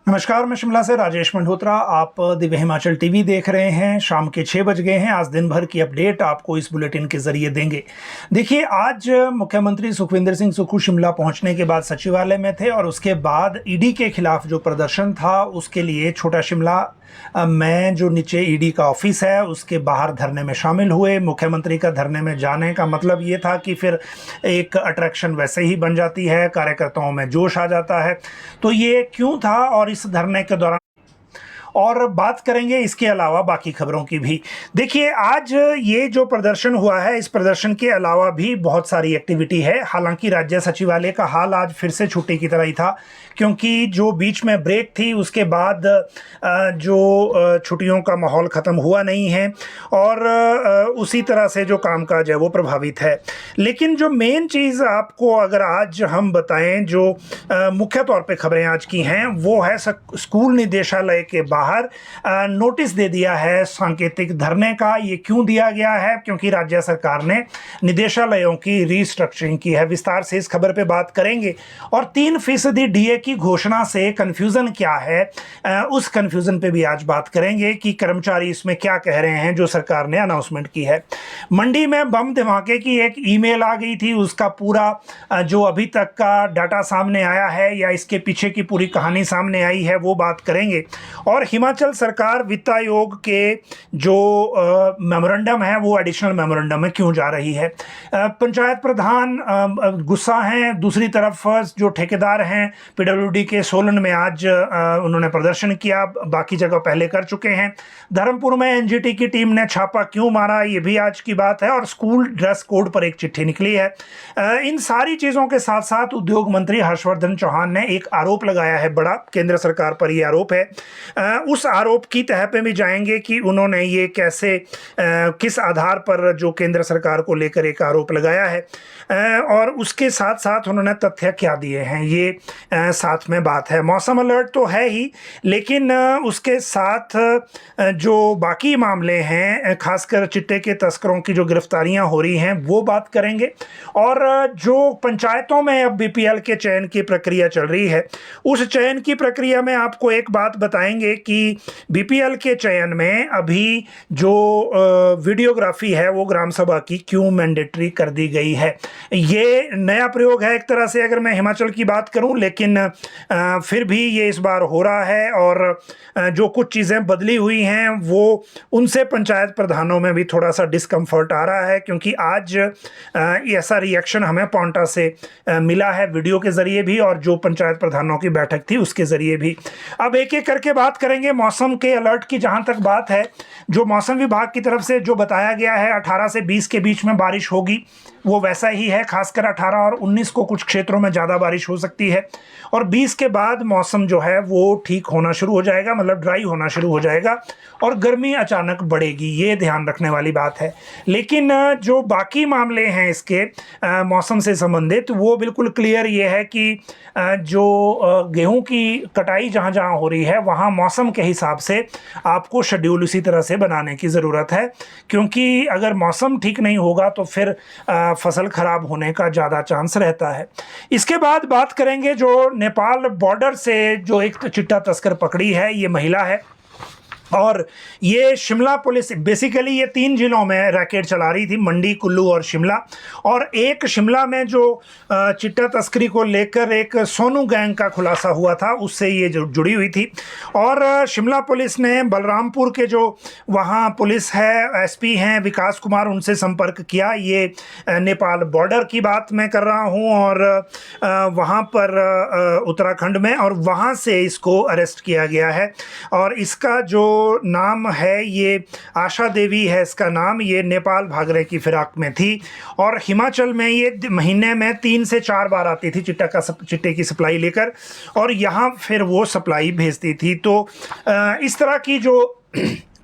नमस्कार, मैं शिमला से राजेश मल्होत्रा। आप दिव्य हिमाचल टीवी देख रहे हैं। शाम के 6 बज गए हैं। आज दिन भर की अपडेट आपको इस बुलेटिन के जरिए देंगे। देखिए, आज मुख्यमंत्री सुखविंदर सिंह सुक्खू शिमला पहुंचने के बाद सचिवालय में थे और उसके बाद ईडी के खिलाफ जो प्रदर्शन था उसके लिए छोटा शिमला में जो नीचे ईडी का ऑफिस है उसके बाहर धरने में शामिल हुए। मुख्यमंत्री का धरने में जाने का मतलब ये था कि फिर एक अट्रैक्शन वैसे ही बन जाती है, कार्यकर्ताओं में जोश आ जाता है। तो ये क्यों था और इस धरने के दौरान और बात करेंगे इसके अलावा बाकी खबरों की भी। देखिए, आज ये जो प्रदर्शन हुआ है, इस प्रदर्शन के अलावा भी बहुत सारी एक्टिविटी है। हालांकि राज्य सचिवालय का हाल आज फिर से छुट्टी की तरह ही था, क्योंकि जो बीच में ब्रेक थी उसके बाद जो छुट्टियों का माहौल ख़त्म हुआ नहीं है और उसी तरह से जो कामकाज है वो प्रभावित है। लेकिन जो मेन चीज़ आपको अगर आज हम बताएं, जो मुख्य तौर पे खबरें आज की हैं, वो है स्कूल निदेशालय के बाहर नोटिस दे दिया है सांकेतिक धरने का। ये क्यों दिया गया है? क्योंकि राज्य सरकार ने निदेशालयों की रीस्ट्रक्चरिंग की है। विस्तार से इस खबर पे बात करेंगे। और 3% डीए की घोषणा से कन्फ्यूज़न क्या है, उस कन्फ्यूज़न पे भी आज बात करेंगे कि कर्मचारी इसमें क्या कह रहे हैं जो सरकार ने अनाउंसमेंट की है। मंडी में बम धमाके की एक ईमेल आ गई थी, उसका पूरा जो अभी तक का डाटा सामने आया है या इसके पीछे की पूरी कहानी सामने आई है वो बात करेंगे। और हिमाचल सरकार वित्त आयोग के जो मेमोरेंडम है वो एडिशनल मेमोरेंडम में क्यों जा रही है। पंचायत प्रधान गुस्सा हैं, दूसरी तरफ जो ठेकेदार हैं पीडब्ल्यूडी के सोलन में आज उन्होंने प्रदर्शन किया, बाकी जगह पहले कर चुके हैं। धर्मपुर में एनजीटी की टीम ने छापा क्यों मारा, ये भी आज की बात है। और स्कूल ड्रेस कोड पर एक चिट्ठी निकली है। इन सारी चीज़ों के साथ साथ उद्योग मंत्री हर्षवर्धन चौहान ने एक आरोप लगाया है, बड़ा केंद्र सरकार पर यह आरोप है। उस आरोप की तह पे भी जाएंगे कि उन्होंने ये कैसे किस आधार पर जो केंद्र सरकार को लेकर एक आरोप लगाया है, और उसके साथ साथ उन्होंने तथ्य क्या दिए हैं, ये साथ में बात है। मौसम अलर्ट तो है ही, लेकिन उसके साथ जो बाकी मामले हैं, खासकर चिट्टे के तस्करों की जो गिरफ्तारियां हो रही हैं वो बात करेंगे। और जो पंचायतों में अब बीपीएल के चयन की प्रक्रिया चल रही है, उस चयन की प्रक्रिया में आपको एक बात बताएंगे कि बीपीएल के चयन में अभी जो वीडियोग्राफी है वो ग्राम सभा की क्यों मैंडेटरी कर दी गई है। ये नया प्रयोग है एक तरह से, अगर मैं हिमाचल की बात करूं, लेकिन फिर भी ये इस बार हो रहा है। और जो कुछ चीज़ें बदली हुई हैं वो उनसे पंचायत प्रधानों में भी थोड़ा सा डिस्कम्फर्ट आ रहा है, क्योंकि आज ऐसा रिएक्शन हमें पांवटा से मिला है, वीडियो के ज़रिए भी और जो पंचायत प्रधानों की बैठक थी उसके ज़रिए भी। अब एक एक करके बात करेंगे। मौसम के अलर्ट की जहां तक बात है, जो मौसम विभाग की तरफ से जो बताया गया है 18 से 20 के बीच में बारिश होगी, वो वैसा ही है। खासकर 18 और 19 को कुछ क्षेत्रों में ज़्यादा बारिश हो सकती है, और 20 के बाद मौसम जो है वो ठीक होना शुरू हो जाएगा, मतलब ड्राई होना शुरू हो जाएगा और गर्मी अचानक बढ़ेगी, ये ध्यान रखने वाली बात है। लेकिन जो बाकी मामले हैं इसके मौसम से संबंधित, वो बिल्कुल क्लियर ये है कि जो गेहूं की कटाई जहां जहां हो रही है वहां मौसम के हिसाब से आपको शेड्यूल उसी तरह से बनाने की ज़रूरत है, क्योंकि अगर मौसम ठीक नहीं होगा तो फिर फसल खराब होने का ज़्यादा चांस रहता है। इसके बाद बात करेंगे जो नेपाल बॉर्डर से जो एक चिट्टा तस्कर पकड़ी है, ये महिला है। और ये शिमला पुलिस बेसिकली ये 3 जिलों में रैकेट चला रही थी, मंडी, कुल्लू और शिमला। और एक शिमला में जो चिट्टा तस्करी को लेकर एक सोनू गैंग का खुलासा हुआ था, उससे ये जो जुड़ी हुई थी। और शिमला पुलिस ने बलरामपुर के जो वहाँ पुलिस है, एसपी हैं विकास कुमार, उनसे संपर्क किया। ये नेपाल बॉर्डर की बात मैं कर रहा हूँ, और वहाँ पर उत्तराखंड में, और वहाँ से इसको अरेस्ट किया गया है। और इसका जो नाम है, ये आशा देवी है इसका नाम। ये नेपाल भागने की फिराक में थी और हिमाचल में ये महीने में 3 से 4 बार आती थी चिट्टे की सप्लाई लेकर, और यहाँ फिर वो सप्लाई भेजती थी। तो इस तरह की जो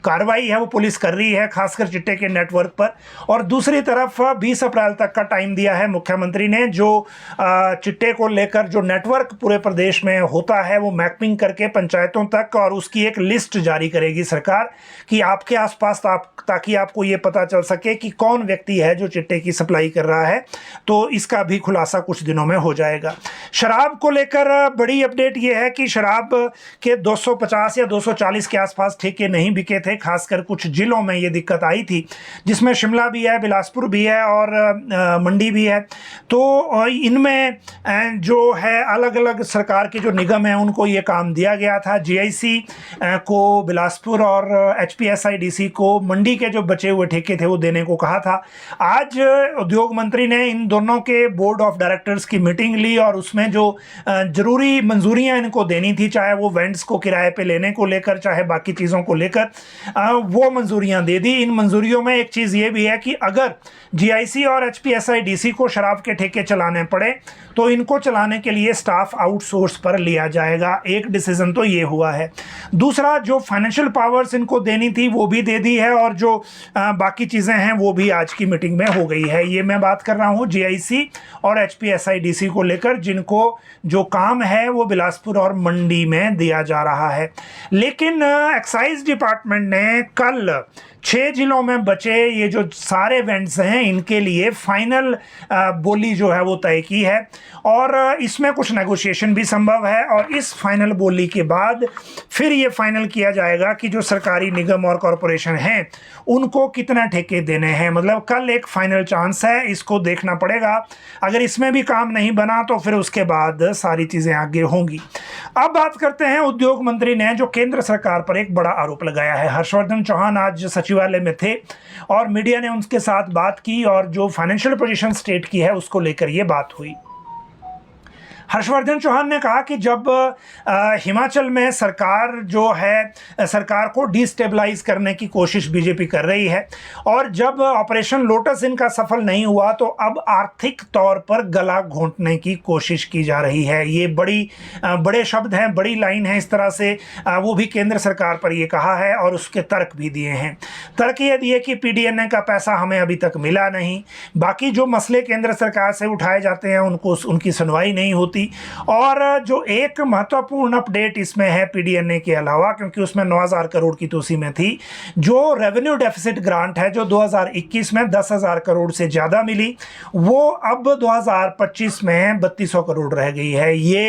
कार्रवाई है वो पुलिस कर रही है, खासकर चिट्टे के नेटवर्क पर। और दूसरी तरफ 20 अप्रैल तक का टाइम दिया है मुख्यमंत्री ने, जो चिट्टे को लेकर जो नेटवर्क पूरे प्रदेश में होता है वो मैपिंग करके पंचायतों तक, और उसकी एक लिस्ट जारी करेगी सरकार कि आपके आसपास, ताकि आपको ये पता चल सके कि कौन व्यक्ति है जो चिट्टे की सप्लाई कर रहा है। तो इसका भी खुलासा कुछ दिनों में हो जाएगा। शराब को लेकर बड़ी अपडेट ये है कि शराब के 250 या 240 के आसपास ठेके नहीं बिके थे, खासकर कुछ जिलों में ये दिक्कत आई थी, जिसमें शिमला भी है, बिलासपुर भी है और मंडी भी है। तो इनमें जो है अलग अलग सरकार के जो निगम हैं उनको ये काम दिया गया था। जीआईसी को बिलासपुर और एचपीएसआईडीसी को मंडी के जो बचे हुए ठेके थे वो देने को कहा था। आज उद्योग मंत्री ने इन दोनों के बोर्ड ऑफ डायरेक्टर्स की मीटिंग ली और उसमें जो जरूरी मंजूरियां इनको देनी थी, चाहे वो वेंट्स को किराए पे लेने को लेकर, चाहे बाकी चीज़ों को लेकर, वो मंजूरियां दे दी। इन मंजूरियों में एक चीज़ ये भी है कि अगर जीआईसी और एचपीएसआईडीसी को शराब के ठेके चलाने पड़े तो इनको चलाने के लिए स्टाफ आउटसोर्स पर लिया जाएगा। एक डिसीजन तो ये हुआ है। दूसरा, जो फाइनेंशियल पावर्स इनको देनी थी वो भी दे दी है, और जो बाकी चीज़ें हैं वो भी आज की मीटिंग में हो गई है। ये मैं बात कर रहा हूँ जीआईसी और एचपीएसआईडीसी को लेकर, जिनको जो काम है वो बिलासपुर और मंडी में दिया जा रहा है। लेकिन एक्साइज डिपार्टमेंट ने कल 6 जिलों में बचे ये जो सारे वेंट्स हैं इनके लिए फाइनल बोली जो है वो तय की है, और इसमें कुछ नेगोशिएशन भी संभव है। और इस फाइनल बोली के बाद फिर ये फाइनल किया जाएगा कि जो सरकारी निगम और कॉरपोरेशन हैं उनको कितना ठेके देने हैं। मतलब कल एक फाइनल चांस है, इसको देखना पड़ेगा। अगर इसमें भी काम नहीं बना तो फिर उसके बाद सारी चीज़ें आगे होंगी। अब बात करते हैं उद्योग मंत्री ने जो केंद्र सरकार पर एक बड़ा आरोप लगाया है। हर्षवर्धन चौहान आज सचिवालय में थे और मीडिया ने उनके साथ बात की, और जो फाइनेंशियल पोजीशन स्टेट की है उसको लेकर ये बात हुई। हर्षवर्धन चौहान ने कहा कि जब हिमाचल में सरकार जो है सरकार को डिस्टेबलाइज करने की कोशिश बीजेपी कर रही है, और जब ऑपरेशन लोटस इनका सफल नहीं हुआ तो अब आर्थिक तौर पर गला घोंटने की कोशिश की जा रही है। ये बड़े शब्द हैं, बड़ी लाइन है। इस तरह से वो भी केंद्र सरकार पर ये कहा है और उसके तर्क भी दिए हैं। तर्क ये दिए कि पीडीएनए का पैसा हमें अभी तक मिला नहीं, बाकी जो मसले केंद्र सरकार से उठाए जाते हैं उनकी सुनवाई नहीं होती। और जो एक महत्वपूर्ण अपडेट इसमें है पीडीएनए के अलावा, क्योंकि उसमें 9,000 करोड़ की तो सीमें थी, जो रेवेन्यू डेफिसिट ग्रांट है जो 2021 में 10,000 करोड़ से ज़्यादा मिली, वो अब 2025 में 3,200 करोड़ रह गई है। ये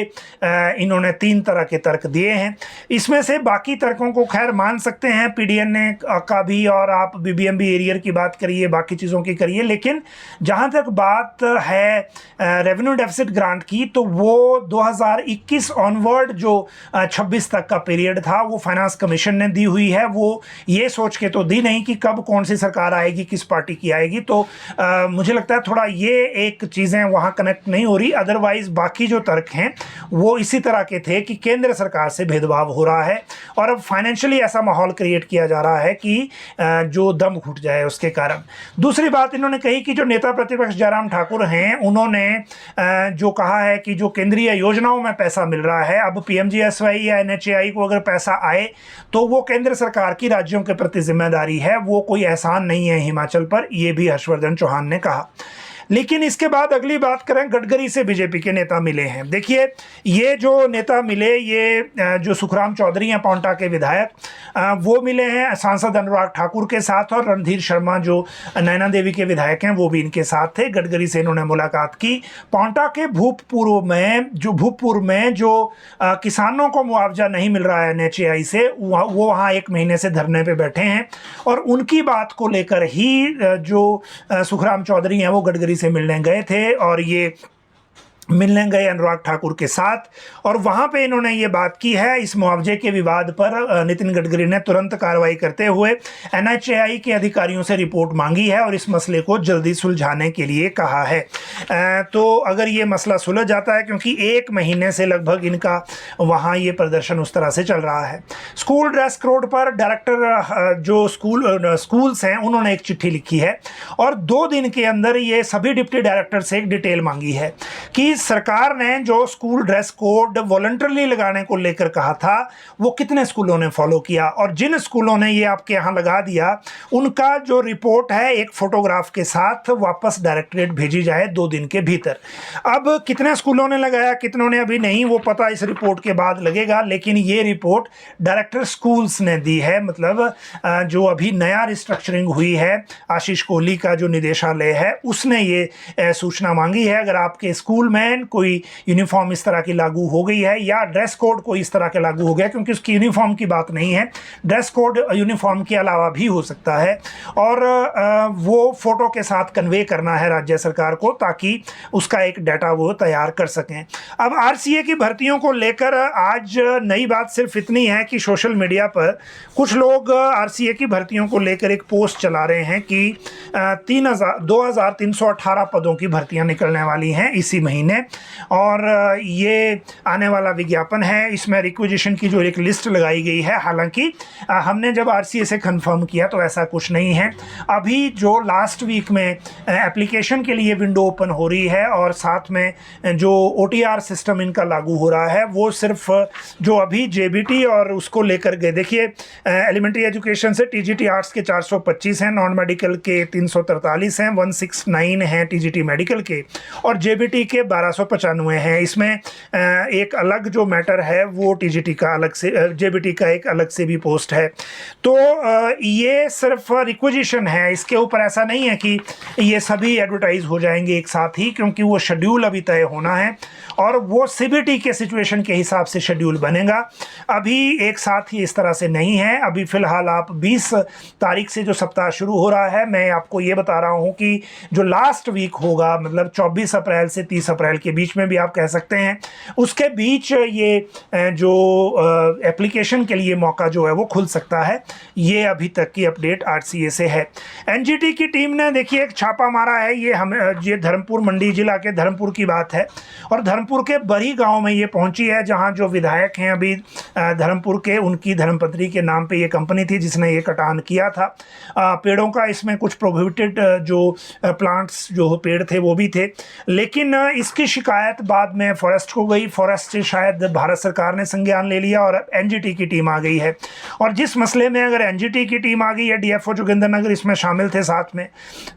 इन्होंने 3 तरह के तर्क दिए हैं। इसमें से बाकी तर्कों को खैर मान सकते हैं, पीडीएनए का भी, और आप बीबीएमबी एरियर की बात करिए, बाकी चीज़ों की करिए, लेकिन जहाँ तक बात है रेवेन्यू डेफिसिट ग्रांट की, तो वो 2021 ऑनवर्ड जो 26 तक का पीरियड था वो फाइनेंस कमीशन ने दी हुई है। वो ये सोच के तो दी नहीं कि कब कौन सी सरकार आएगी, किस पार्टी की आएगी। तो मुझे लगता है थोड़ा ये एक चीज़ें वहाँ कनेक्ट नहीं हो रही। अदरवाइज बाकी जो तर्क हैं वो इसी तरह के थे कि केंद्र सरकार से भेदभाव हो रहा है और अब फाइनेंशियली ऐसा माहौल क्रिएट किया जा रहा है कि जो दम घुट जाए उसके कारण। दूसरी बात इन्होंने कही कि जो नेता प्रतिपक्ष जयराम ठाकुर हैं उन्होंने जो कहा है कि जो केंद्रीय योजनाओं में पैसा मिल रहा है, अब पीएमजीएसवाई या एनएचएआई को अगर पैसा आए तो वो केंद्र सरकार की राज्यों के प्रति जिम्मेदारी है, वो कोई एहसान नहीं है हिमाचल पर। ये भी हर्षवर्धन चौहान ने कहा। लेकिन इसके बाद अगली बात करें, गडकरी से बीजेपी के नेता मिले हैं। देखिए, ये जो नेता मिले, ये जो सुखराम चौधरी हैं पांवटा के विधायक, वो मिले हैं सांसद अनुराग ठाकुर के साथ, और रणधीर शर्मा जो नैना देवी के विधायक हैं वो भी इनके साथ थे। गडकरी से इन्होंने मुलाकात की। पांवटा के भूपपुर में जो किसानों को मुआवजा नहीं मिल रहा है एनएचएआई से, वो वहाँ 1 महीने से धरने पे बैठे हैं, और उनकी बात को लेकर ही जो सुखराम चौधरी हैं वो गडकरी से मिलने गए थे, और ये मिलने गए अनुराग ठाकुर के साथ, और वहाँ पे इन्होंने ये बात की है। इस मुआवजे के विवाद पर नितिन गडकरी ने तुरंत कार्रवाई करते हुए एनएचएआई के अधिकारियों से रिपोर्ट मांगी है और इस मसले को जल्दी सुलझाने के लिए कहा है। तो अगर ये मसला सुलझ जाता है, क्योंकि 1 महीने से लगभग इनका वहाँ ये प्रदर्शन उस तरह से चल रहा है। स्कूल ड्रेस कोड पर डायरेक्टर जो स्कूल्स हैं उन्होंने एक चिट्ठी लिखी है और 2 दिन के अंदर ये सभी डिप्टी डायरेक्टर से एक डिटेल मांगी है कि सरकार ने जो स्कूल ड्रेस कोड वॉलंटरली लगाने को लेकर कहा था वो कितने स्कूलों ने फॉलो किया, और जिन स्कूलों ने ये आपके यहाँ लगा दिया उनका जो रिपोर्ट है एक फोटोग्राफ के साथ वापस डायरेक्टरेट भेजी जाए 2 दिन के भीतर। अब कितने स्कूलों ने लगाया कितनों ने अभी नहीं वो पता, इस रिपोर्ट के बाद लगेगा, लेकिन ये रिपोर्ट डायरेक्टर स्कूल्स ने दी है। मतलब जो अभी नया रिस्ट्रक्चरिंग हुई है, आशीष कोहली का जो निदेशालय है उसने ये सूचना मांगी है। अगर आपके स्कूल में कोई यूनिफॉर्म इस तरह की लागू हो गई है या ड्रेस कोड कोई इस तरह के लागू हो गया, क्योंकि उसकी यूनिफॉर्म की बात नहीं है, ड्रेस कोड यूनिफॉर्म के अलावा भी हो सकता है, और वो फोटो के साथ कन्वे करना है राज्य सरकार को ताकि उसका एक डाटा वो तैयार कर सकें। अब आरसीए की भर्तियों को लेकर आज नई बात सिर्फ इतनी है कि सोशल मीडिया पर कुछ लोग आरसीए की भर्तियों को लेकर एक पोस्ट चला रहे हैं कि 2318 पदों की भर्तियां निकलने वाली हैं इसी महीने, और ये आने वाला विज्ञापन है। इसमें रिक्विजिशन की जो एक लिस्ट लगाई गई है, हालांकि हमने जब आरसीए से कंफर्म किया तो ऐसा कुछ नहीं है। अभी जो लास्ट वीक में एप्लीकेशन के लिए विंडो ओपन हो रही है और साथ में जो ओटीआर सिस्टम इनका लागू हो रहा है, वो सिर्फ जो अभी जेबीटी और उसको लेकर गए, देखिए एलिमेंट्री एजुकेशन से टीजीटी आर्ट्स के 425 हैं, नॉन मेडिकल के 343 हैं, 169 हैं टीजीटी मेडिकल के, और जेबीटी के 1295 हैं। इसमें एक अलग जो मैटर है वो टीजीटी का अलग से, जेबीटी का एक अलग से भी पोस्ट है। तो ये सिर्फ रिक्विजिशन है, इसके ऊपर ऐसा नहीं है कि ये सभी एडवर्टाइज हो जाएंगे एक साथ ही, क्योंकि वो शेड्यूल अभी तय होना है और वो सीबीटी के सिचुएशन के हिसाब से शेड्यूल बनेगा। अभी एक साथ ही इस तरह से नहीं है। अभी फ़िलहाल आप 20 तारीख से जो सप्ताह शुरू हो रहा है, मैं आपको ये बता रहा हूँ कि जो लास्ट वीक होगा, मतलब 24 अप्रैल से 30 अप्रैल के बीच में भी आप कह सकते हैं, उसके बीच ये जो एप्लीकेशन के लिए मौका जो है वो खुल सकता है। ये अभी तक की अपडेट आरसीए से है। एनजीटी की टीम ने देखिए एक छापा मारा है, ये धर्मपुर मंडी जिला के धर्मपुर की बात है, और धर्मपुर के बरी गांव में ये पहुंची है, जहां जो विधायक हैं अभी धर्मपुर के, उनकी धर्मपत्नी के नाम पे ये कंपनी थी जिसने ये कटान किया था पेड़ों का। इसमें कुछ प्रोहिबिटेड जो प्लांट्स जो पेड़ थे वो भी थे, लेकिन इसकी शिकायत बाद में फॉरेस्ट को गई। फॉरेस्ट से शायद भारत सरकार ने संज्ञान ले लिया और एनजीटी की टीम आ गई है। और जिस मसले में अगर एनजीटी की टीम आ गई है, डीएफओ जोगिंदरनगर इसमें शामिल थे साथ में,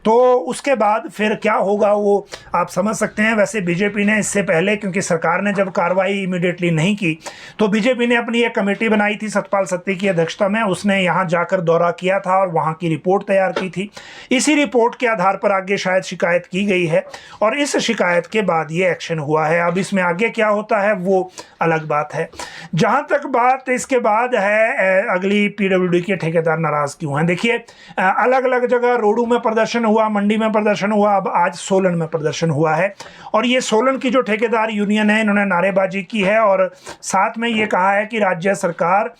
तो उसके बाद फिर क्या होगा वो आप समझ सकते हैं। वैसे बीजेपी ने इससे पहले, क्योंकि सरकार ने जब कार्रवाई इमीडिएटली नहीं की, तो बीजेपी ने अपनी एक कमेटी बनाई थी सतपाल सत्ती की अध्यक्षता में, उसने यहाँ जाकर दौरा किया था और वहाँ की रिपोर्ट तैयार की थी। इसी रिपोर्ट के आधार पर आगे शायद शिकायत की गई है और इस शिकायत के बाद ये एक्शन हुआ है। अब इसमें आगे क्या होता है वो अलग बात है। जहाँ तक बात इसके बाद है अगली पीडब्ल्यूडी के ठेकेदार नाराज क्यों हैं, देखिए अलग अलग जगह रोडू में प्रदर्शन हुआ, मंडी में प्रदर्शन हुआ, अब आज सोलन में प्रदर्शन हुआ है। और ये सोलन की जो ठेकेदार यूनियन है, इन्होंने नारेबाजी की है और साथ में ये कहा है कि राज्य सरकार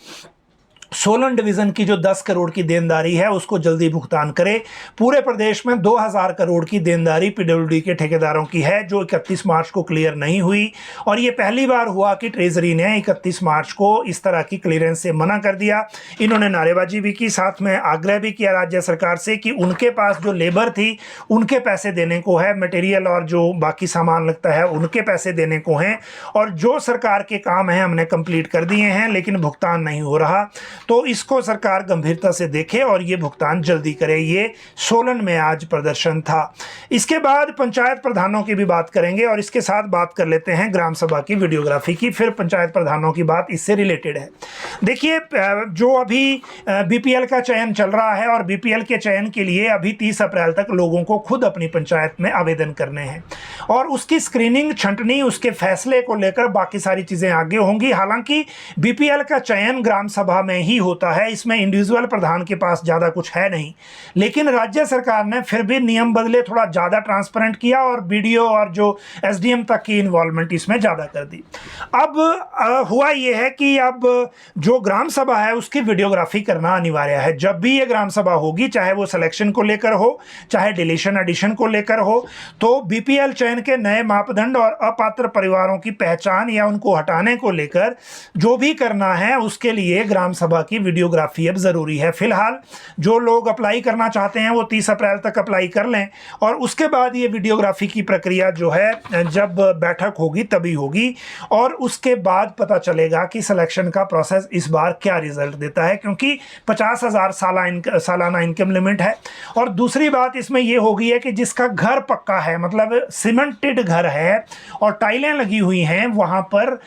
सोलन डिवीज़न की जो 10 करोड़ की देनदारी है उसको जल्दी भुगतान करे। पूरे प्रदेश में 2000 करोड़ की देनदारी पीडब्ल्यूडी के ठेकेदारों की है जो 31 मार्च को क्लियर नहीं हुई, और ये पहली बार हुआ कि ट्रेजरी ने 31 मार्च को इस तरह की क्लियरेंस से मना कर दिया। इन्होंने नारेबाजी भी की, साथ में आग्रह भी किया राज्य सरकार से कि उनके पास जो लेबर थी उनके पैसे देने को है, मटेरियल और जो बाकी सामान लगता है उनके पैसे देने को हैं, और जो सरकार के काम हैं हमने कंप्लीट कर दिए हैं, लेकिन भुगतान नहीं हो रहा। तो इसको सरकार गंभीरता से देखे और ये भुगतान जल्दी करे। ये सोलन में आज प्रदर्शन था। इसके बाद पंचायत प्रधानों की भी बात करेंगे और इसके साथ बात कर लेते हैं ग्राम सभा की वीडियोग्राफी की, फिर पंचायत प्रधानों की बात इससे रिलेटेड है। देखिए जो अभी बीपीएल का चयन चल रहा है और बीपीएल के चयन के लिए अभी 30 अप्रैल तक लोगों को खुद अपनी पंचायत में आवेदन करने हैं और उसकी स्क्रीनिंग, छंटनी, उसके फैसले को लेकर बाकी सारी चीज़ें आगे होंगी। हालांकि बीपीएल का चयन ग्राम सभा में ही होता है, इसमें इंडिविजुअल प्रधान के पास ज़्यादा कुछ है नहीं, लेकिन राज्य सरकार ने फिर भी नियम बदले, थोड़ा ज़्यादा ट्रांसपेरेंट किया और बीडीओ और जो एसडीएम तक की इन्वॉल्वमेंट इसमें ज़्यादा कर दी। अब हुआ ये है कि अब जो ग्राम सभा है उसकी वीडियोग्राफी करना अनिवार्य है। जब भी ये ग्राम सभा होगी, चाहे वो सिलेक्शन को लेकर हो, चाहे डिलीशन एडिशन को लेकर हो, तो बीपीएल चयन के नए मापदंड और अपात्र परिवारों की पहचान या उनको हटाने को लेकर जो भी करना है उसके लिए ग्राम सभा लोकसभा की वीडियोग्राफी अब ज़रूरी है। फिलहाल जो लोग अप्लाई करना चाहते हैं वो 30 अप्रैल तक अप्लाई कर लें और उसके बाद ये वीडियोग्राफी की प्रक्रिया जो है जब बैठक होगी तभी होगी और उसके बाद पता चलेगा कि सिलेक्शन का प्रोसेस इस बार क्या रिजल्ट देता है, क्योंकि 50,000 सालाना इनकम लिमिट है। और दूसरी बात इसमें यह होगी है कि जिसका घर पक्का है, मतलब सीमेंटेड घर है और टाइलें लगी हुई हैं, वहां पर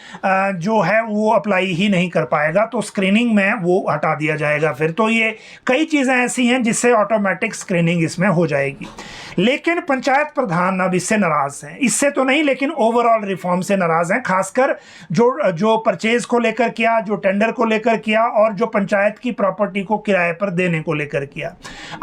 जो है वो अप्लाई ही नहीं कर पाएगा, तो स्क्रीनिंग में वो हटा दिया जाएगा। फिर तो ये कई चीज़ें ऐसी हैं जिससे ऑटोमेटिक स्क्रीनिंग इसमें हो जाएगी। लेकिन पंचायत प्रधान अब इससे नाराज हैं, इससे तो नहीं लेकिन ओवरऑल रिफॉर्म से नाराज हैं, खासकर जो परचेज को लेकर किया, जो टेंडर को लेकर किया और जो पंचायत की प्रॉपर्टी को किराए पर देने को लेकर किया।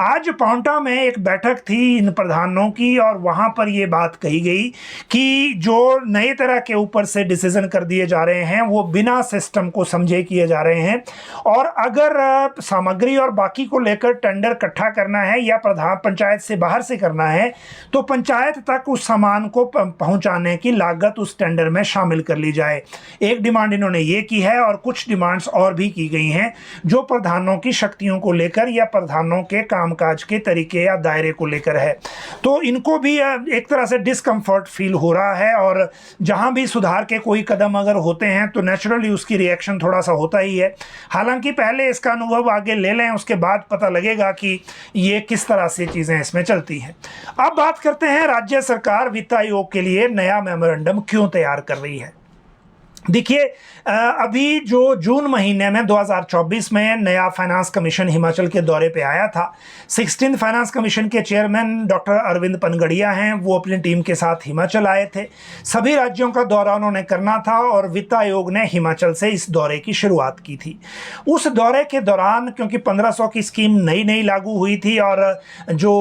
आज पांवटा में एक बैठक थी इन प्रधानों की और वहां पर यह बात कही गई कि जो नए तरह के ऊपर से डिसीजन कर दिए जा रहे हैं वो बिना सिस्टम को समझे किए जा रहे हैं और अगर सामग्री और बाकी को लेकर टेंडर इकट्ठा करना है या प्रधान पंचायत से बाहर से करना है तो पंचायत तक उस सामान को पहुंचाने की लागत उस टेंडर में शामिल कर ली जाए। एक डिमांड इन्होंने ये की है और कुछ डिमांड्स और भी की गई हैं जो प्रधानों की शक्तियों को लेकर या प्रधानों के कामकाज के तरीके या दायरे को लेकर है। तो इनको भी एक तरह से डिस्कम्फर्ट फील हो रहा है और जहां भी सुधार के कोई कदम अगर होते हैं तो नेचुरली उसकी रिएक्शन थोड़ा सा होता ही है। हालांकि पहले इसका अनुभव आगे ले लें, उसके बाद पता लगेगा कि ये किस तरह से चीज़ें इसमें चलती हैं। अब बात करते हैं राज्य सरकार वित्त आयोग के लिए नया मेमोरेंडम क्यों तैयार कर रही है। देखिए, अभी जो जून महीने में 2024 में नया फाइनेंस कमीशन हिमाचल के दौरे पे आया था, 16th फाइनेंस कमीशन के चेयरमैन डॉक्टर अरविंद पनगड़िया हैं, वो अपनी टीम के साथ हिमाचल आए थे। सभी राज्यों का दौरा उन्होंने करना था और वित्त आयोग ने हिमाचल से इस दौरे की शुरुआत की थी। उस दौरे के दौरान क्योंकि 1500 की स्कीम नई लागू हुई थी और जो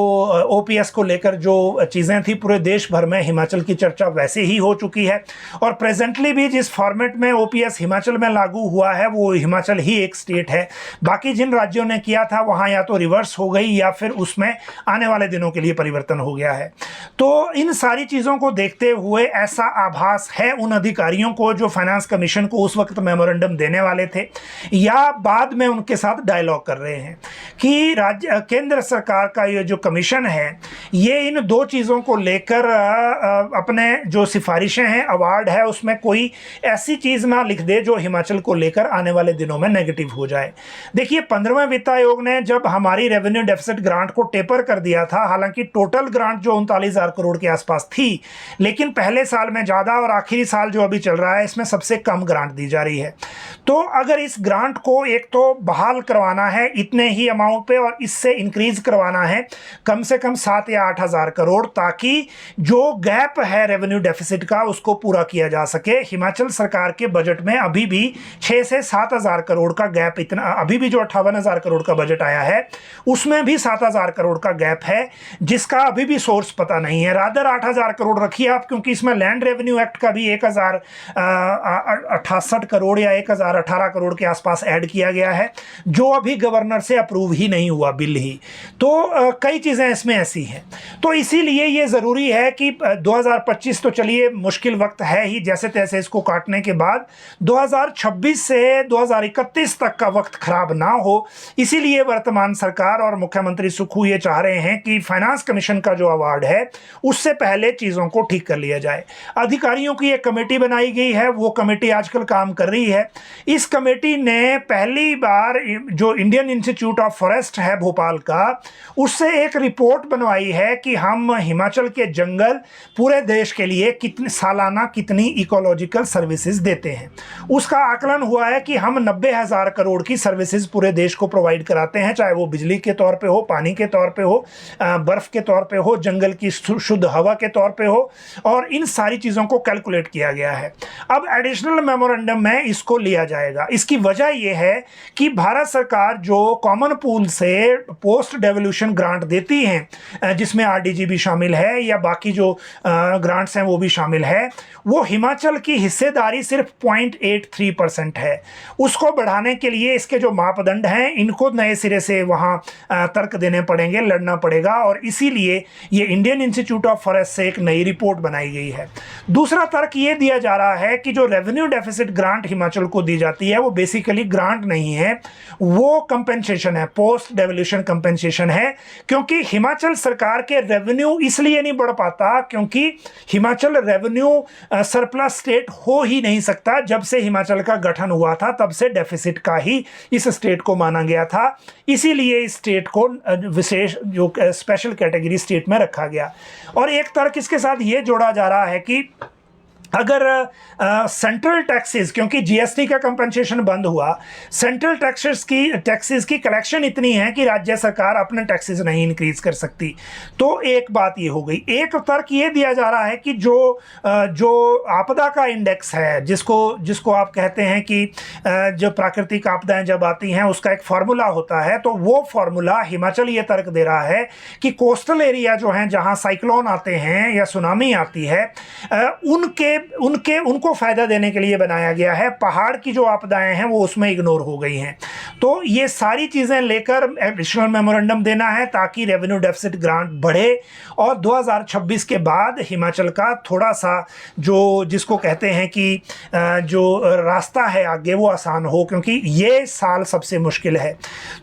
OPS को लेकर जो चीज़ें थी पूरे देश भर में हिमाचल की चर्चा वैसे ही हो चुकी है और प्रेजेंटली भी जिस फॉर्मेट में OPS हिमाचल में लागू हुआ है वो हिमाचल ही एक स्टेट है। बाकी जिन राज्यों ने किया था वहां या तो रिवर्स हो गई या फिर उसमें आने वाले दिनों के लिए परिवर्तन हो गया है। तो इन सारी चीज़ों को देखते हुए ऐसा आभास है उन अधिकारियों को जो फाइनेंस कमीशन को उस वक्त मेमोरेंडम देने वाले थे या बाद में उनके साथ डायलॉग कर रहे हैं कि केंद्र सरकार का ये जो कमीशन है ये इन दो चीज़ों को लेकर अपने जो सिफारिशें हैं, अवार्ड है, उसमें कोई ऐसी चीज़ ना लिख दे जो हिमाचल को लेकर आने वाले दिनों में नेगेटिव हो जाए। देखिए, 15वें वित्त आयोग ने जब हमारी रेवेन्यू डेफिसिट ग्रांट को टेपर कर दिया था, हालांकि टोटल ग्रांट जो 39,000 करोड़ के आसपास थी, लेकिन पहले साल में ज़्यादा और आखिरी साल जो अभी चल रहा है इसमें सबसे कम ग्रांट दी जा रही है। तो अगर इस ग्रांट को एक तो बहाल करवाना है इतने ही अमाउंट पे और इससे इंक्रीज करवाना है कम से कम 7 या 8 हज़ार करोड़, ताकि जो गैप है रेवेन्यू डेफिसिट का उसको पूरा किया जा सके। हिमाचल सरकार के बजट में अभी भी 6 से 7 हज़ार करोड़ का गैप, इतना अभी भी जो 58,000 करोड़ का बजट आया है उसमें भी 7,000 करोड़ का गैप है जिसका अभी भी सोर्स पता नहीं है। रादर 8,000 करोड़ रखिए आप, क्योंकि इसमें लैंड रेवेन्यू एक्ट का भी 1,068 करोड़ या 1,018 करोड़ के आसपास ऐड किया गया है जो अभी गवर्नर से अप्रूव ही नहीं हुआ बिल ही। तो कई चीज़ें इसमें ऐसी हैं, तो इसीलिए ये ज़रूरी है कि 2025 तो चलिए मुश्किल वक्त है ही, जैसे तैसे इसको काटने के बाद 2026 से 2031 तक का वक्त खराब ना हो, इसीलिए वर्तमान सरकार और मुख्यमंत्री सुक्खू ये चाह रहे हैं कि फाइनेंस कमीशन का जो अवार्ड है उससे पहले चीज़ों को ठीक कर लिया जाए। अधिकारियों की एक कमेटी बनाई गई है, वो कमेटी आजकल काम कर रही है। इस कमेटी ने पहली बार जो इंडियन इंस्टीट्यूट ऑफ फॉरेस्ट है भोपाल का, उससे एक रिपोर्ट बनवाई है कि हम हिमाचल के जंगल पूरे देश के लिए सालाना कितनी इकोलॉजिकल सर्विसेज देते हैं। उसका आकलन हुआ है कि हम 90,000 करोड़ की सर्विसेज पूरे देश को प्रोवाइड कराते हैं, चाहे वो बिजली के तौर पे हो, पानी के तौर पे हो, बर्फ के तौर पे हो, जंगल की शुद्ध हवा के तौर पे हो, और इन सारी चीज़ों को कैलकुलेट किया गया है। अब एडिशनल मेमोरेंडम में इसको लिया जाएगा। इसकी वजह यह है कि भारत सरकार जो कॉमन पूल से पोस्ट डेवोल्यूशन ग्रांट देती हैं, जिसमें RDG भी शामिल है या बाकी जो ग्रांट्स हैं वो भी शामिल है, वो हिमाचल की हिस्सेदारी भागीदारी सिर्फ 0.83% है। उसको बढ़ाने के लिए इसके जो मापदंड हैं इनको नए सिरे से वहाँ तर्क देने पड़ेंगे, लड़ना पड़ेगा, और इसीलिए ये इंडियन इंस्टीट्यूट ऑफ फॉरेस्ट से एक नई रिपोर्ट बनाई गई है। दूसरा तर्क ये दिया जा रहा है कि जो रेवेन्यू डेफिसिट ग्रांट हिमाचल को दी जाती है वो बेसिकली ग्रांट नहीं है, वो कंपेंसेशन है, पोस्ट डेवोल्यूशन कंपेंसेशन है, क्योंकि हिमाचल सरकार के रेवेन्यू इसलिए नहीं बढ़ पाता क्योंकि हिमाचल रेवेन्यू सरप्लस स्टेट हो ही नहीं सकता। जब से हिमाचल का गठन हुआ था तब से डेफिसिट का ही इस स्टेट को माना गया था, इसीलिए इस स्टेट को विशेष जो स्पेशल कैटेगरी स्टेट में रखा गया। और एक तर्क इसके साथ ये जोड़ा जा रहा है कि अगर सेंट्रल टैक्सेस, क्योंकि जीएसटी का कंपनसेशन बंद हुआ, सेंट्रल टैक्सेस की कलेक्शन इतनी है कि राज्य सरकार अपने टैक्सेस नहीं इंक्रीज कर सकती, तो एक बात ये हो गई। एक तर्क ये दिया जा रहा है कि जो आपदा का इंडेक्स है, जिसको आप कहते हैं कि जो प्राकृतिक आपदाएं जब आती हैं उसका एक फार्मूला होता है, तो वो फार्मूला हिमाचल ये तर्क दे रहा है कि कोस्टल एरिया जो हैं जहां साइक्लोन आते हैं या सुनामी आती है उनको फायदा देने के लिए बनाया गया है। पहाड़ की जो आपदाएं हैं वो उसमें इग्नोर हो गई हैं। तो ये सारी चीजें लेकर एडिशनल मेमोरेंडम देना है ताकि रेवेन्यू डेफिसिट ग्रांट बढ़े और 2026 के बाद हिमाचल का थोड़ा सा जिसको कहते हैं कि जो रास्ता है आगे वो आसान हो, क्योंकि ये साल सबसे मुश्किल है।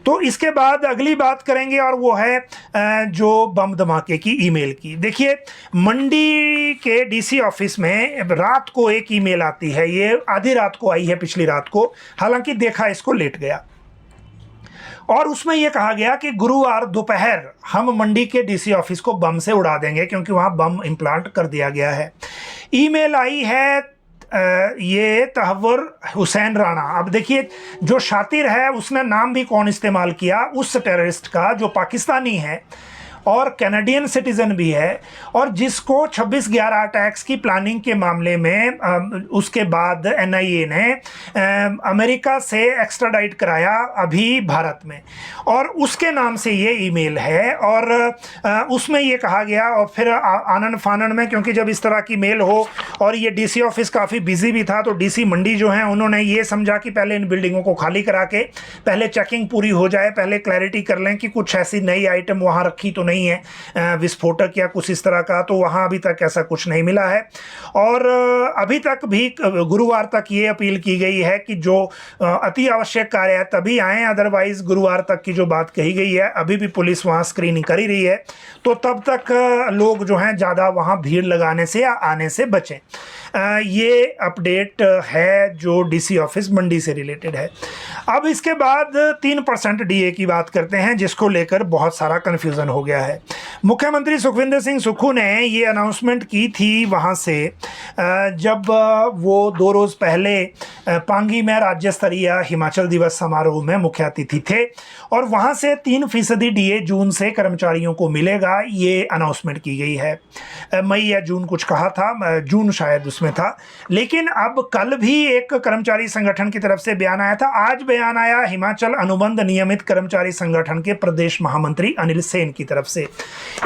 तो इसके बाद अगली बात करेंगे और वो है जो बम धमाके की ईमेल की। देखिए, मंडी के डीसी ऑफिस में रात को एक ईमेल आती है, ये आधी रात को आई है, पिछली रात को, हालांकि देखा इसको लेट गया, और उसमें यह कहा गया कि गुरुवार दोपहर हम मंडी के डीसी ऑफिस को बम से उड़ा देंगे क्योंकि वहां बम इम्प्लांट कर दिया गया है। ईमेल आई है ये तहव्वुर हुसैन राणा। अब देखिए, जो शातिर है उसने नाम भी कौन इस्तेमाल किया, उस टेररिस्ट का जो पाकिस्तानी है और कैनेडियन सिटीजन भी है, और जिसको 26/11 अटैक्स की प्लानिंग के मामले में उसके बाद एनआईए ने अमेरिका से एक्स्ट्राडाइट कराया अभी भारत में, और उसके नाम से ये ईमेल है। और उसमें ये कहा गया, और फिर आनन फानन में, क्योंकि जब इस तरह की मेल हो, और ये डीसी ऑफिस काफ़ी बिजी भी था, तो डीसी मंडी जो है उन्होंने ये समझा कि पहले इन बिल्डिंगों को खाली करा के पहले चेकिंग पूरी हो जाए, पहले क्लैरिटी कर लें कि कुछ ऐसी नई आइटम वहाँ रखी तो नहीं है विस्फोटक या कुछ इस तरह का, तो वहां अभी तक ऐसा कुछ नहीं मिला है। और अभी तक भी गुरुवार तक ये अपील की गई है कि जो अति आवश्यक कार्य है तभी आए, अदरवाइज गुरुवार तक की जो बात कही गई है, अभी भी पुलिस वहां स्क्रीनिंग कर ही रही है, तो तब तक लोग जो हैं ज़्यादा वहां भीड़ लगाने से या आने से बचें। ये अपडेट है जो डीसी ऑफिस मंडी से रिलेटेड है। अब इसके बाद 3% डीए की बात करते हैं, जिसको लेकर बहुत सारा कन्फ्यूज़न हो गया है। मुख्यमंत्री सुखविंदर सिंह सुक्खू ने ये अनाउंसमेंट की थी वहाँ से जब वो 2 रोज़ पहले पांगी में राज्य स्तरीय हिमाचल दिवस समारोह में मुख्य अतिथि थे, और वहाँ से 3% डीए जून से कर्मचारियों को मिलेगा, ये अनाउंसमेंट की गई है। मई या जून कुछ कहा था, जून शायद उसमें था। लेकिन अब कल भी एक कर्मचारी संगठन की तरफ से बयान आया था, आज बयान आया हिमाचल अनुबंध नियमित कर्मचारी संगठन के प्रदेश महामंत्री अनिल सेन की तरफ से।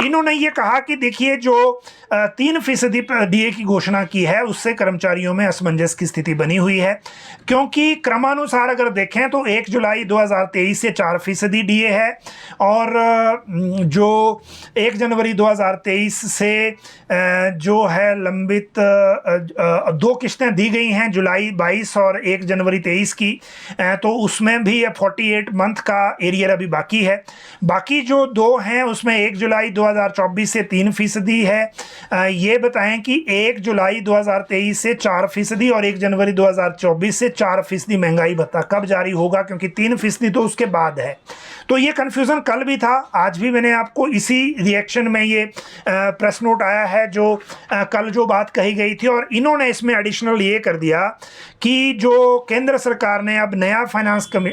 इन्होंने ये कहा कि देखिए, जो 3% डीए की घोषणा की है उससे कर्मचारियों में असमंजस की स्थिति बनी हुई है, क्योंकि क्रमानुसार अगर देखें तो 1 जुलाई 2023 से 4% डीए है, और जो 1 जनवरी 2023 से जो है लंबित 2 किस्तें दी गई हैं, जुलाई 22 और 1 जनवरी 23 की, तो उसमें भी 48 मंथ का एरियर अभी बाकी है। बाकी जो 2 हैं उसमें 1 जुलाई 2024 से 3% है। ये बताएं कि 1 जुलाई 2023 से 4% और 1 जनवरी 2024 से 4% महंगाई भत्ता कब जारी होगा, क्योंकि 3% तो उसके बाद है। तो ये कन्फ्यूज़न कल भी था, आज भी मैंने आपको इसी रिएक्शन में ये प्रेस नोट आया है जो कल जो बात कही गई थी, और इन्होंने इसमें एडिशनल ये कर दिया कि जो केंद्र सरकार ने अब नया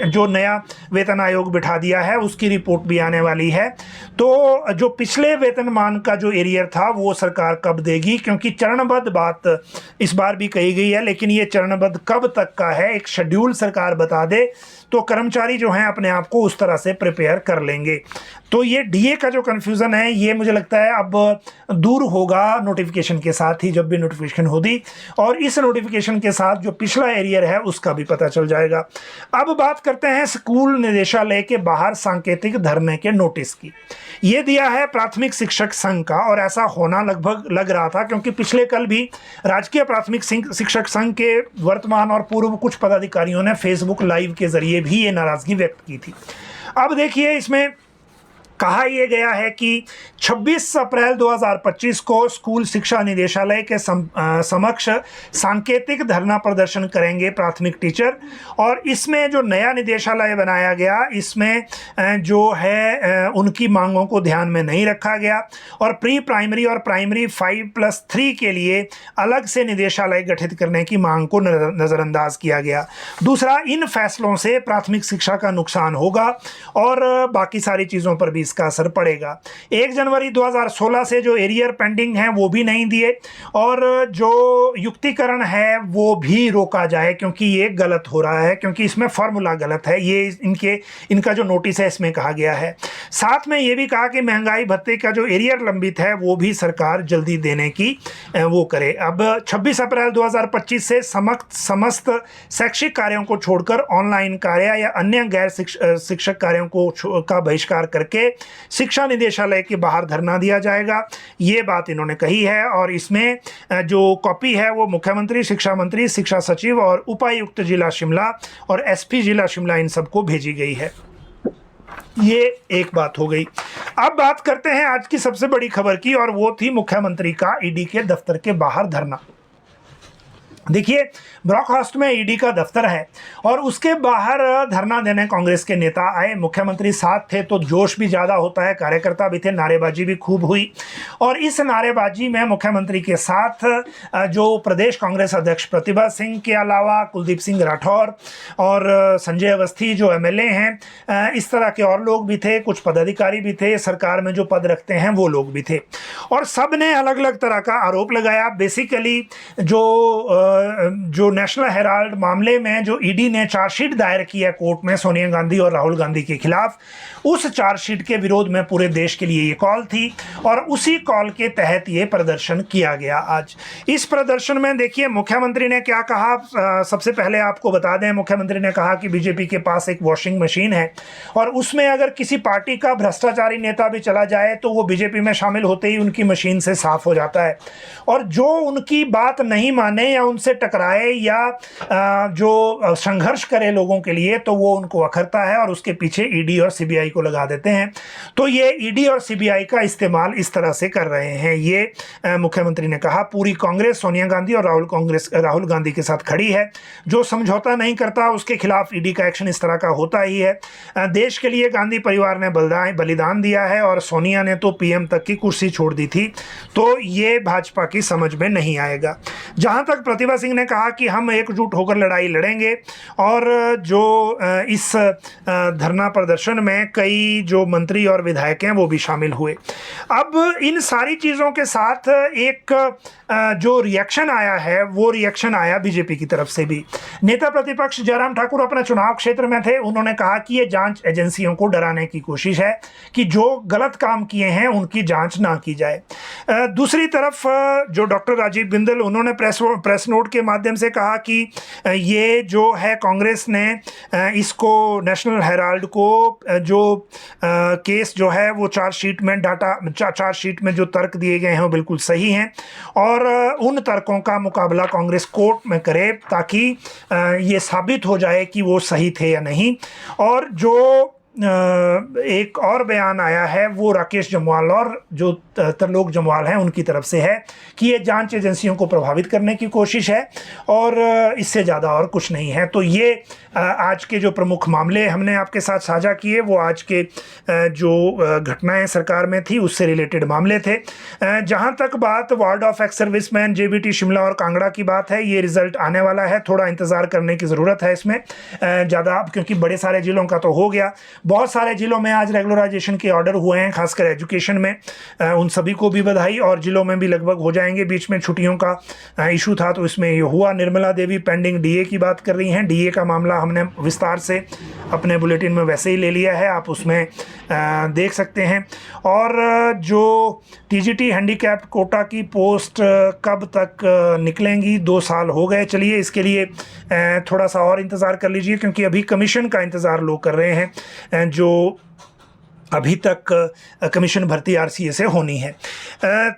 जो नया वेतन आयोग बिठा दिया है उसकी रिपोर्ट भी आने वाली है। तो जो पिछले पिछले वेतनमान का जो एरियर था वो सरकार कब देगी, क्योंकि चरणबद्ध बात इस बार भी कही गई है, लेकिन ये चरणबद्ध कब तक का है, एक शेड्यूल सरकार बता दे तो कर्मचारी जो हैं अपने आप को उस तरह से प्रिपेयर कर लेंगे। तो ये डीए का जो कन्फ्यूज़न है ये मुझे लगता है अब दूर होगा नोटिफिकेशन के साथ ही, जब भी नोटिफिकेशन होगी, और इस नोटिफिकेशन के साथ जो पिछला एरियर है उसका भी पता चल जाएगा। अब बात करते हैं स्कूल निदेशालय के बाहर सांकेतिक धरने के नोटिस की। ये दिया है प्राथमिक शिक्षक संघ का, और ऐसा होना लगभग लग रहा था क्योंकि पिछले कल भी राजकीय प्राथमिक शिक्षक संघ के वर्तमान और पूर्व कुछ पदाधिकारियों ने फेसबुक लाइव के जरिए भी ये नाराजगी व्यक्त की थी। अब देखिए इसमें कहा यह गया है कि 26 अप्रैल 2025 को स्कूल शिक्षा निदेशालय के समक्ष सांकेतिक धरना प्रदर्शन करेंगे प्राथमिक टीचर, और इसमें जो नया निदेशालय बनाया गया इसमें जो है उनकी मांगों को ध्यान में नहीं रखा गया, और प्री प्राइमरी और प्राइमरी 5+3 के लिए अलग से निदेशालय गठित करने की मांग को नज़रअंदाज किया गया। दूसरा, इन फैसलों से प्राथमिक शिक्षा का नुकसान होगा और बाकी सारी चीज़ों पर भी इसका असर पड़ेगा। 1 जनवरी 2016 से जो एरियर पेंडिंग है वो भी नहीं दिए, और जो युक्तिकरण है वो भी रोका जाए क्योंकि ये गलत हो रहा है, क्योंकि इसमें फॉर्मूला गलत है। ये इनका जो नोटिस है इसमें कहा गया है। साथ में ये भी कहा कि महंगाई भत्ते का जो एरियर लंबित है वो भी सरकार जल्दी देने की वो करे। अब 26 अप्रैल 2025 से समस्त शैक्षिक कार्यों को छोड़कर ऑनलाइन कार्य या अन्य गैर शिक्षक कार्यों का बहिष्कार करके शिक्षा निदेशालय के बाहर धरना दिया जाएगा। ये बात इन्होंने कही है, और इसमें जो कॉपी है वो मुख्यमंत्री, शिक्षा मंत्री, शिक्षा सचिव और उपायुक्त जिला शिमला और एसपी जिला शिमला इन सबको भेजी गई है। ये एक बात हो गई। अब बात करते हैं आज की सबसे बड़ी खबर की, और वो थी मुख्यमंत्री का ईडी के दफ्तर के बाहर धरना। देखिए, ब्रॉकहॉस्ट में ईडी का दफ्तर है और उसके बाहर धरना देने कांग्रेस के नेता आए। मुख्यमंत्री साथ थे तो जोश भी ज़्यादा होता है, कार्यकर्ता भी थे, नारेबाजी भी खूब हुई, और इस नारेबाजी में मुख्यमंत्री के साथ जो प्रदेश कांग्रेस अध्यक्ष प्रतिभा सिंह के अलावा कुलदीप सिंह राठौर और संजय अवस्थी जो एमएलए हैं, इस तरह के और लोग भी थे, कुछ पदाधिकारी भी थे, सरकार में जो पद रखते हैं वो लोग भी थे, और सब ने अलग अलग तरह का आरोप लगाया। बेसिकली जो नेशनल हेराल्ड मामले में जो ईडी ने चार्जशीट दायर की है कोर्ट में सोनिया गांधी और राहुल गांधी के खिलाफ, उस चार्जशीट के विरोध में पूरे देश के लिए ये कॉल थी, और उसी कॉल के तहत ये प्रदर्शन किया गया। आज इस प्रदर्शन में देखिए मुख्यमंत्री ने क्या कहा। सबसे पहले आपको बता दें, मुख्यमंत्री ने कहा कि बीजेपी के पास एक वॉशिंग मशीन है, और उसमें अगर किसी पार्टी का भ्रष्टाचारी नेता भी चला जाए तो वो बीजेपी में शामिल होते ही उनकी मशीन से साफ हो जाता है, और जो उनकी बात नहीं माने या उनसे टकराए या जो संघर्ष करे लोगों के लिए, तो वो उनको अखरता है और उसके पीछे ईडी और सीबीआई को लगा देते हैं। तो ये ईडी और सीबीआई का इस्तेमाल इस तरह से कर रहे हैं। ये मुख्यमंत्री ने कहा पूरी कांग्रेस सोनिया गांधी और राहुल गांधी के साथ खड़ी है। जो समझौता नहीं करता उसके खिलाफ ईडी का एक्शन इस तरह का होता ही है। देश के लिए गांधी परिवार ने बलिदान दिया है, और सोनिया ने तो पीएम तक की कुर्सी छोड़ दी थी, तो ये भाजपा की समझ में नहीं आएगा। जहां तक प्रतिभा सिंह ने कहा कि हम एकजुट होकर लड़ाई लड़ेंगे, और जो इस धरना प्रदर्शन में कई जो मंत्री और विधायक हैं वो भी शामिल हुए। अब इन सारी चीज़ों के साथ एक जो रिएक्शन आया है वो रिएक्शन आया बीजेपी की तरफ से भी। नेता प्रतिपक्ष जयराम ठाकुर अपने चुनाव क्षेत्र में थे, उन्होंने कहा कि ये जांच एजेंसियों को डराने की कोशिश है कि जो गलत काम किए हैं उनकी जांच ना की जाए। दूसरी तरफ जो डॉक्टर राजीव बिंदल, उन्होंने प्रेस नोट के माध्यम से कहा कि ये जो है कांग्रेस ने इसको नेशनल हेराल्ड को जो केस जो है वो चार्जशीट में जो तर्क दिए गए हैं वो बिल्कुल सही हैं, और उन तर्कों का मुकाबला कांग्रेस कोर्ट में करे ताकि ये साबित हो जाए कि वो सही थे या नहीं। और जो एक और बयान आया है वो राकेश जम्वाल और जो त्रिलोक जम्वाल हैं उनकी तरफ से है कि ये जांच एजेंसियों को प्रभावित करने की कोशिश है, और इससे ज़्यादा और कुछ नहीं है। तो ये आज के जो प्रमुख मामले हमने आपके साथ साझा किए वो आज के जो घटनाएं सरकार में थी उससे रिलेटेड मामले थे। जहां तक बात ward of ex serviceman JBT Shimla और कांगड़ा की बात है, ये रिजल्ट आने वाला है, थोड़ा इंतज़ार करने की ज़रूरत है इसमें ज़्यादा, क्योंकि बड़े सारे जिलों का तो हो गया। बहुत सारे जिलों में आज रेगुलराइजेशन के ऑर्डर हुए हैं, खासकर एजुकेशन में, उन सभी को भी बधाई। और जिलों में भी लगभग हो जाएंगे। बीच में छुट्टियों का इशू था तो इसमें ये हुआ। निर्मला देवी पेंडिंग डीए की बात कर रही हैं। डीए का मामला हमने विस्तार से अपने बुलेटिन में वैसे ही ले लिया है, आप उसमें देख सकते हैं। और जो टीजीटी हैंडीकैप्ड कोटा की पोस्ट कब तक निकलेंगी, 2 साल हो गए। चलिए इसके लिए थोड़ा सा और इंतज़ार कर लीजिए, क्योंकि अभी कमीशन का इंतज़ार लोग कर रहे हैं, जो अभी तक कमीशन भर्ती आरसीए से होनी है।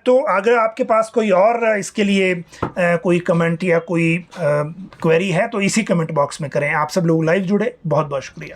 तो अगर आपके पास कोई और इसके लिए कोई कमेंट या कोई क्वेरी है तो इसी कमेंट बॉक्स में करें। आप सब लोग लाइव जुड़े, बहुत बहुत शुक्रिया।